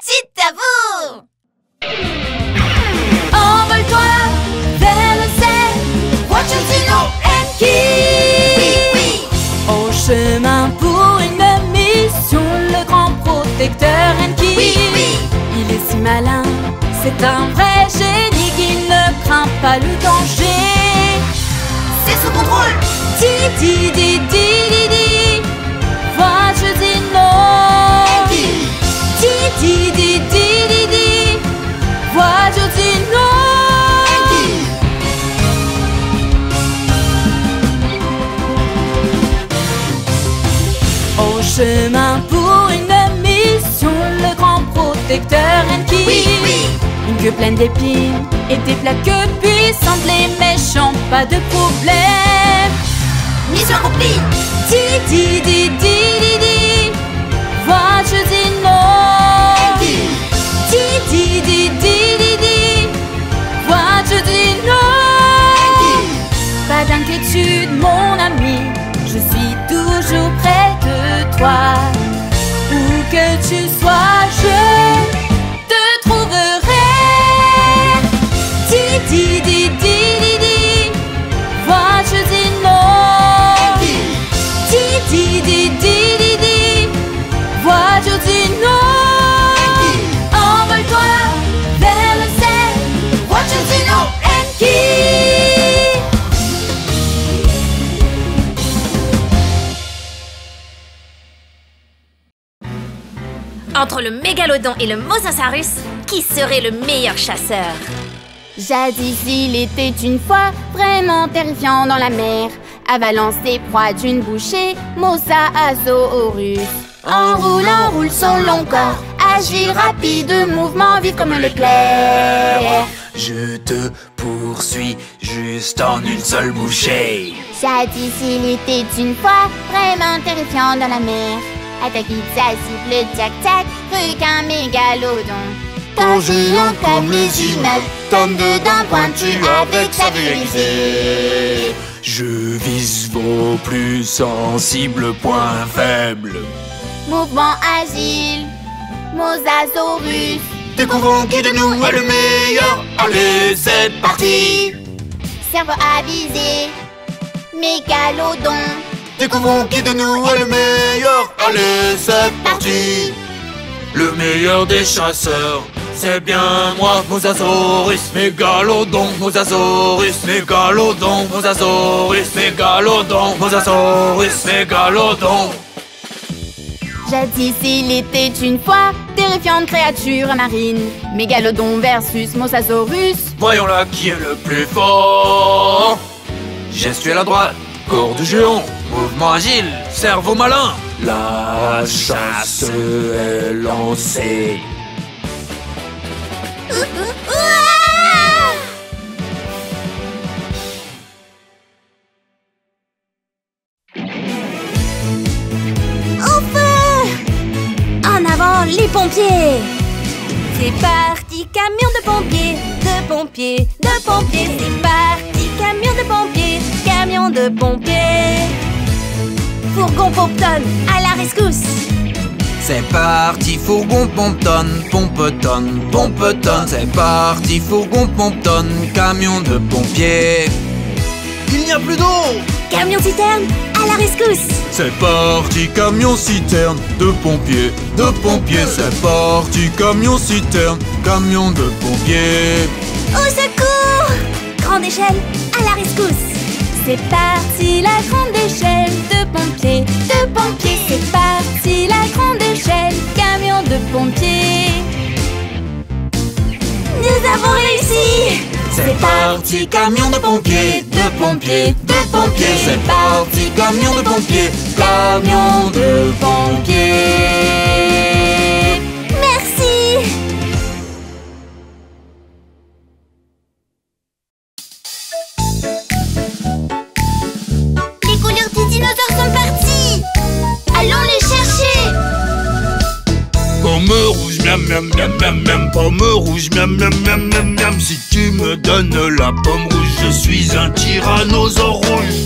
C'est à vous! Envole-toi vers le ciel, Voiture Dino Enki. Oui, Au chemin pour une mission, le grand protecteur Enki. oui. Il est si malin, c'est un vrai génie qui ne craint pas le danger. C'est sous contrôle. Di di di di di di, Voiture Dino. Enki. Di di di di di di, Voiture Dino. Au chemin pour une mission, le grand protecteur Enki. Oui. Une queue pleine d'épines et des plaques puissantes, les méchants, pas de problème. Mission accomplie. Di di di di di di, Voiture Dino. Enki. Di di di di di di, Voiture Dino. Pas d'inquiétude mon ami, je suis toujours près de toi. Où que tu sois, je te trouverai. Di di di di di di, Voiture Dino. Di di di di di di, Voiture Dino. Envole-toi vers le ciel, Voiture Dino Enki. Entre le mégalodon et le mosasaurus, qui serait le meilleur chasseur? Jadis, il était une fois vraiment terrifiant dans la mer, avalant ses proies d'une bouchée, Mosasaurus. Enroule son long corps, agile, rapide, mouvement vif comme l'éclair. Je te poursuis juste en une seule bouchée. Jadis, il était une fois vraiment terrifiant dans la mer, attaque vite sa cible, tac-tac, requin mégalodon. Ton géant comme les immeubles, tonne de dents pointues avec sa vue aiguisée. Je vise vos plus sensibles points faibles. Mouvement agile, Mosasaurus. Découvrons qui de nous est le meilleur. Allez, c'est parti. Cerveau avisé, mégalodon. Découvrons qui de nous est le meilleur. Allez, c'est parti. Le meilleur des chasseurs, c'est bien moi, Mosasaurus. Mégalodon, Mosasaurus, Mégalodon, Mosasaurus, Mégalodon, Mosasaurus, Mégalodon. Jadis, il était une fois terrifiante créature marine, mégalodon versus Mosasaurus. Voyons là qui est le plus fort. Gestuelle à droite, corps du géant, mouvement agile, cerveau malin. La chasse est lancée. En avant, les pompiers! C'est parti, camion de pompiers, de pompiers, de pompiers. C'est parti, camion de pompiers, camion de pompiers. Fourgon pompe-tonne, à la rescousse. C'est parti, fourgon pompe-tonne, pompe-tonne, pompe-tonne. C'est parti, fourgon pompe-tonne, camion de pompiers. Il n'y a plus d'eau! Camion citerne, à la rescousse. C'est parti, camion citerne, de pompiers, de pompiers. C'est parti, camion citerne, camion de pompiers. Au secours! Grande échelle, à la rescousse. C'est parti, la grande échelle de pompiers, de pompiers. C'est parti, la grande échelle, camion de pompiers. Nous avons réussi! C'est parti, camion de pompiers, de pompiers, de pompiers. C'est parti, camion de pompiers, camion de pompiers. Merci! Les couleurs des dinosaures sont parties. Allons les chercher. Pomme rouge, miam miam miam miam miam. Pomme rouge, miam miam miam miam miam. Si tu me donnes la pomme rouge, je suis un tyrannosaure rouge.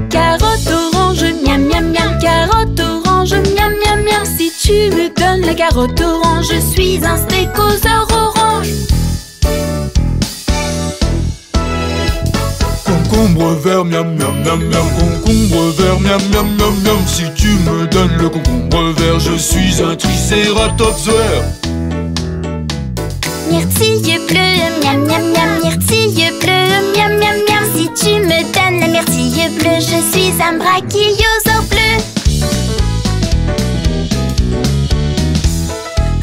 Carotte orange, miam miam miam. Carotte orange, carotte orange, je suis un stégosaure orange. Concombre vert, miam miam miam miam. Concombre vert, miam miam miam miam. Si tu me donnes le concombre vert, je suis un tricératops vert. Myrtille bleue, miam miam miam. Myrtille bleue, miam miam miam. Si tu me donnes la myrtille bleue, je suis un brachiosaure bleu.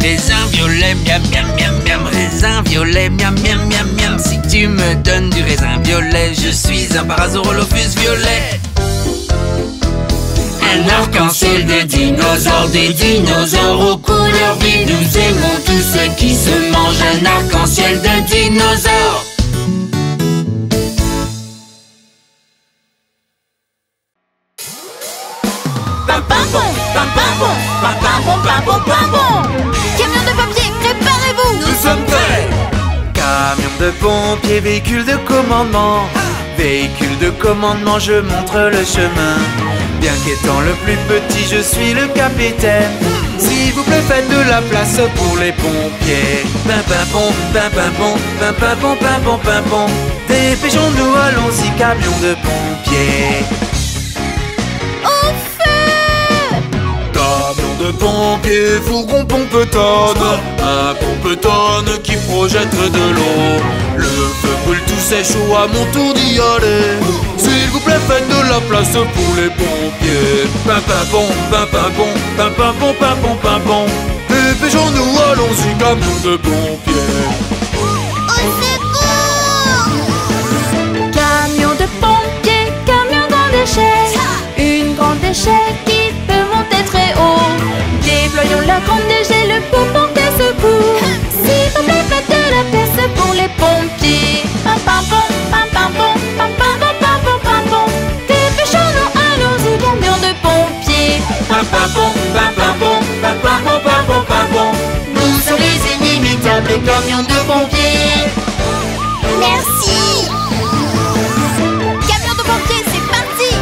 Raisin violet, miam miam miam miam. Raisin violet, miam miam miam miam. Si tu me donnes du raisin violet, je suis un Parasaurolophus violet. Un arc-en-ciel de dinosaures, des dinosaures aux couleurs vives. Nous aimons tout ce qui se mange. Un arc-en-ciel de dinosaures. Pam pam bon, pam pam bon, pam pam bon, pam bon, pam bon. Camion de papier, préparez-vous. Nous sommes prêts. Camion de pompier, véhicule de commandement. Véhicule de commandement, je montre le chemin. Bien qu'étant le plus petit, je suis le capitaine. S'il vous plaît, faites de la place pour les pompiers. Pim pim pom, pim pim pom, pim pim pom, pim pom, pim pom. Dépêchons-nous, allons-y, camion de pompiers. Camion de pompier, fourgon pompe-tonne. Un pompe-tonne qui projette de l'eau. Le feu brûle tout c'est chaud, à mon tour d'y aller. S'il vous plaît, faites de la place pour les pompiers. Pim pim pom, pim pim pom, pim pim pom, pim pom, pim pom. Dépêchons-nous, allons-y, camion de pompiers. Au secours! Camion de pompier, camion grande échelle. Une grande échelle qui peut monter très haut. Déployons la grande échelle pour porter secours. S'il vous plaît, faites de la place pour les pompiers. Pam pam pom, pam pam pom, pam pam pom, pam pom, pam pom. Dépêchons-nous, allons-y, camion de pompiers. Pim pim pom, pim pim pom, pim pim pom, pim pom, pim pom. Nous sommes les inimitables camions de pompiers. Merci! Camion de pompier, c'est parti!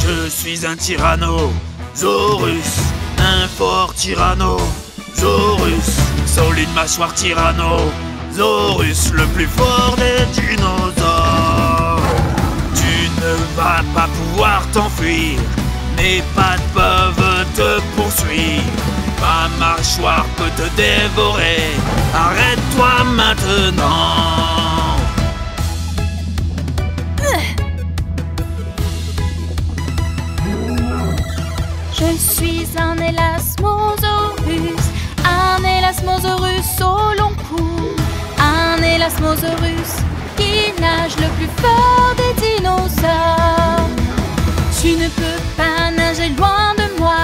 Je suis un tyrannosaurus, un fort tyrannosaurus, solide mâchoire tyrannosaurus, le plus fort des dinosaures. Tu ne vas pas pouvoir t'enfuir, mes pattes peuvent te poursuivre. Ma mâchoire peut te dévorer, arrête-toi maintenant. Je suis un élasmosaurus au long cou. Un élasmosaurus qui nage le plus fort des dinosaures. Tu ne peux pas nager loin de moi.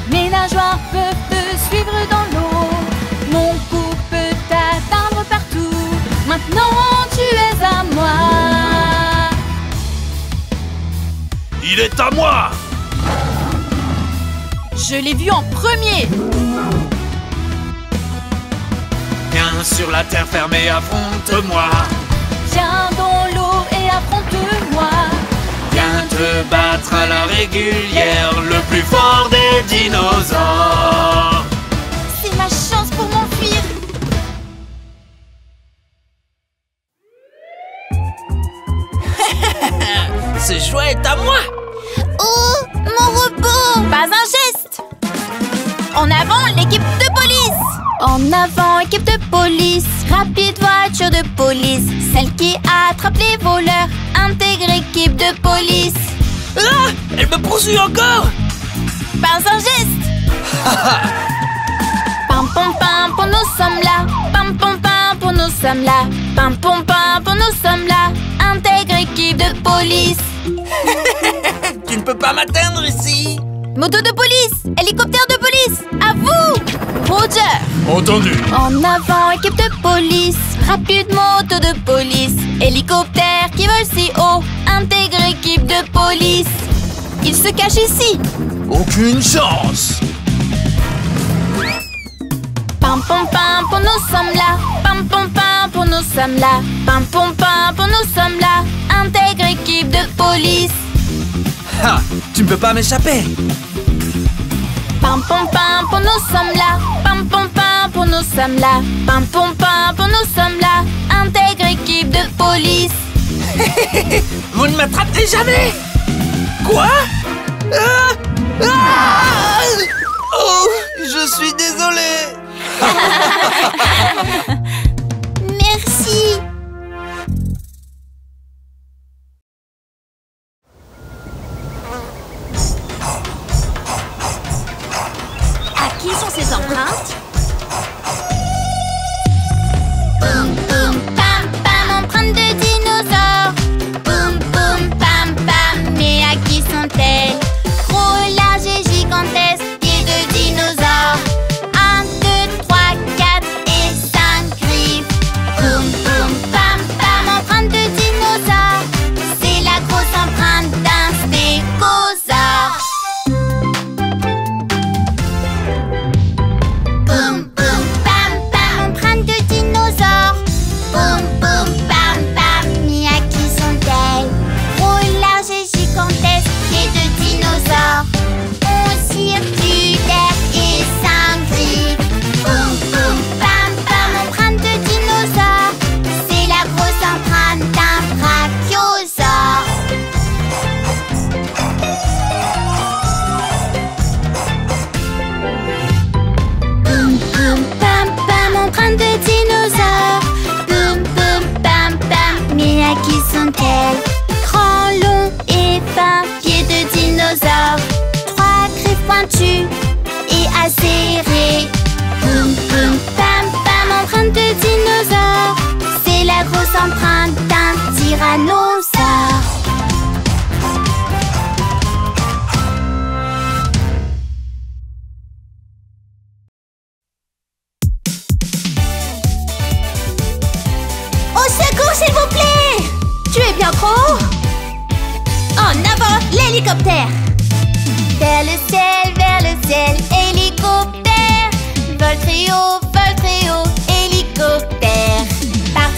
Mes nageoires peuvent te suivre dans l'eau. Mon cou peut t'atteindre partout. Maintenant tu es à moi. Il est à moi! Je l'ai vu en premier. Viens sur la terre fermée, affronte-moi. Viens dans l'eau et affronte-moi. Viens te battre à la régulière, le plus fort des dinosaures. C'est ma chance pour m'enfuir! Ce jouet est à moi. Oh, mon robot! Pas un geste. En avant, l'équipe de police! En avant, équipe de police. Rapide voiture de police. Celle qui attrape les voleurs. Intègre équipe de police. Ah, elle me poursuit encore. Pas un geste. Pam pam pam pour nous sommes là. Pam pam pam pour nous sommes là. Pam pam pam pour nous sommes là. Intègre équipe de police. Tu ne peux pas m'atteindre ici. Moto de police. Hélicoptère de police. À vous. Roger. Entendu. En avant, équipe de police. Rapide moto de police. Hélicoptère qui vole si haut. Intègre équipe de police. Il se cache ici. Aucune chance. Pam pam pam, pour nous sommes là. Pam pam pam, pour nous sommes là. Pam pam pam, pour nous sommes là. Intègre équipe de police. Ha! Tu ne peux pas m'échapper! Pam pam pam, pour nous sommes là. Pam pam pam, pour nous sommes là. Pam pam pam, pour nous sommes là. Intègre équipe de police. Vous ne m'attraperez jamais! Quoi? Oh, je suis désolé! Merci. À qui sont ces empreintes? Boum boum pam pam, empreinte de dinosaure. Boum boum pam pam, mais à qui sont-elles? Gros, large et gigantesque, pieds de dinosaure. 1, 2, 3, 4 et 5 griffes. Boum boum pam pam, empreinte de dinosaure. C'est la grosse empreinte d'un stégosaure. Boum boum pam pam, empreinte de dinosaure. Boum boum pam pam, mais à qui sont-elles? Gros, large et gigantesque, pieds de dinosaure. 11 circulaire et 5 griffes. Boum boum pam pam, empreinte de dinosaure. C'est la grosse empreinte d'un brachiosaure. Boum boum pam pam, empreinte de dinosaure. Boum boum pam pam, mais à qui sont-elles? Grand, long et fin, pieds de dinosaure. 3 griffes pointues et acérées. Boum boum pam pam, empreinte de dinosaure. C'est la grosse empreinte d'un tyrannosaure. Au secours, s'il vous plaît! Tu es bien trop haut! En avant, l'hélicoptère! Vers le ciel, hélicoptère. Vol très haut, hélicoptère. Pars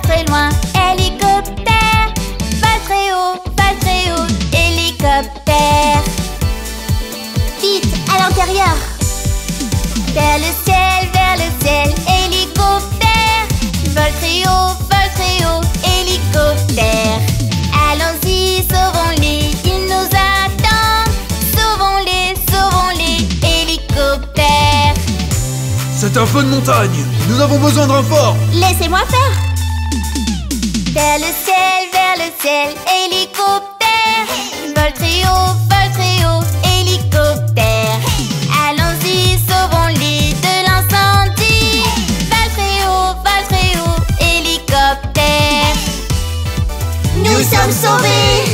très loin, hélicoptère. Vol très haut, hélicoptère. Vite, à l'intérieur! Vers le ciel, hélicoptère. Vol très haut, hélicoptère. Allons-y, sauvons-les, ils nous attendent. Sauvons-les, hélicoptère. C'est un feu de montagne. Nous avons besoin de renfort. Laissez-moi faire! Vers le ciel, hélicoptère. Vol très haut, hélicoptère. Allons-y, sauvons-les de l'incendie. Vol très haut, hélicoptère. Nous sommes sauvés!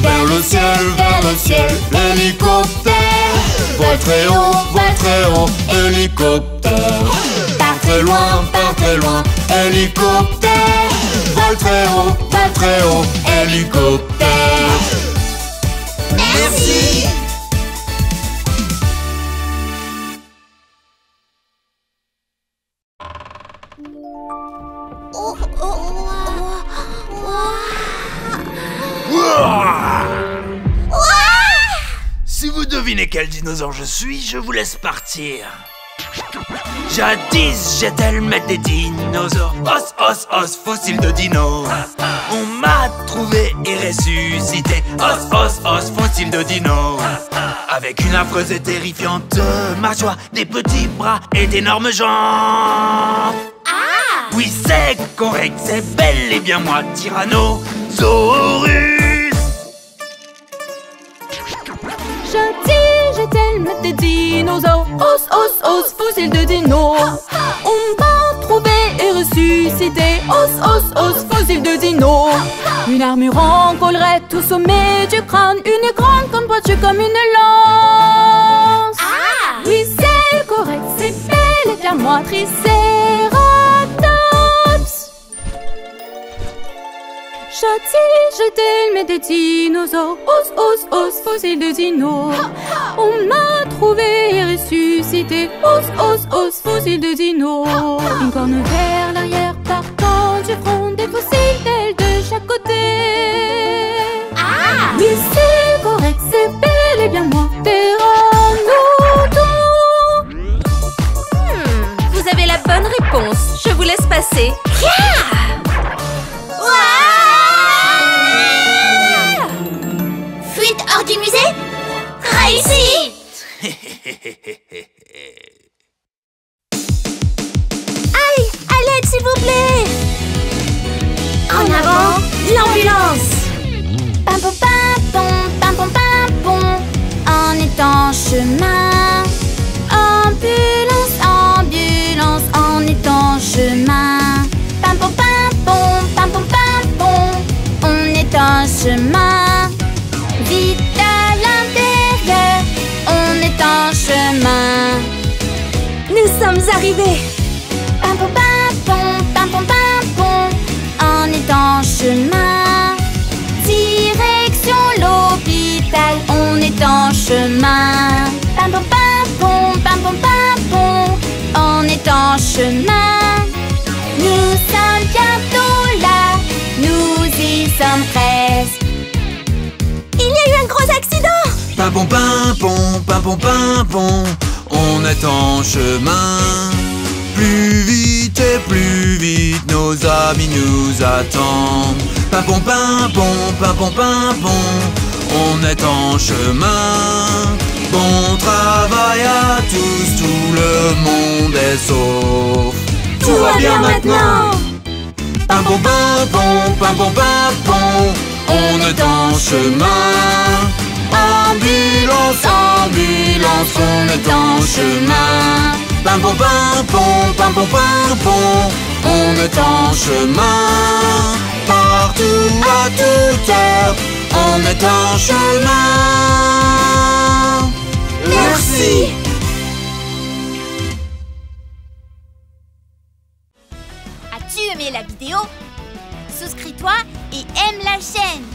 Vers le ciel, hélicoptère. Vol très haut, hélicoptère. Pars Très loin, hélicoptère. Vol très haut, hélicoptère. Merci! Si vous devinez quel dinosaure je suis, je vous laisse partir. Jadis, j'étais le maître des dinosaures. Os, fossile de dino. On m'a trouvé et ressuscité. Os, fossile de dino. Avec une affreuse et terrifiante mâchoire, des petits bras et d'énormes jambes. Oui, c'est correct, c'est bel et bien moi, Tyrannosaurus. Jadis, j'étais le maître des dinosaures. Os, fossile de dino. On m'a trouvé et ressuscité. Os, fossile de dino. Une armure en collerette au sommet du crâne. Une grande corne pointue comme une lance. Oui, c'est correct, c'est bel et bien moi, Triceratops. Jadis, j'étais le maître des dinosaures. Os, fossile de dino. On m'a trouvé et ressuscité. cité. Os, os, os, fossiles de dino. Une corne vers l'arrière partant du front, des fossiles d'ailes de chaque côté. Ah! Oui, c'est correct, c'est bel et bien moi, pteranodon. Vous avez la bonne réponse. Je vous laisse passer. Fuite hors du musée? Réussi! Aïe! À l'aide, s'il vous plaît! En avant, l'ambulance! Pimpon, pimpon, pimpon, pimpon, on est en chemin. Ambulance, ambulance, on est en chemin. Pimpon, pimpon, pimpon, pimpon, on est en chemin. Vite à l'intérieur, on est en chemin. Nous sommes arrivés! Pimpon, pimpon, pimpon, pimpon, on est en chemin. Direction l'hôpital, on est en chemin. Pimpon, pimpon, pimpon, pimpon, on est en chemin. Nous sommes bientôt là, nous y sommes presque. Il y a eu un gros accident! Pimpon, pimpon, pimpon, pimpon, on est en chemin. Plus vite et plus vite, nos amis nous attendent. Pimpon, pimpon, pimpon, pimpon, on est en chemin. Bon travail à tous, tout le monde est sauf. Tout va bien maintenant! Pimpon, pimpon, pimpon, pimpon, on est en chemin. Ambulance, ambulance, on est en chemin. Pimpon, pimpon, pimpon, pimpon, on est en chemin. Partout, à toute heure, on est en chemin. Merci. As-tu aimé la vidéo? Souscris-toi et aime la chaîne.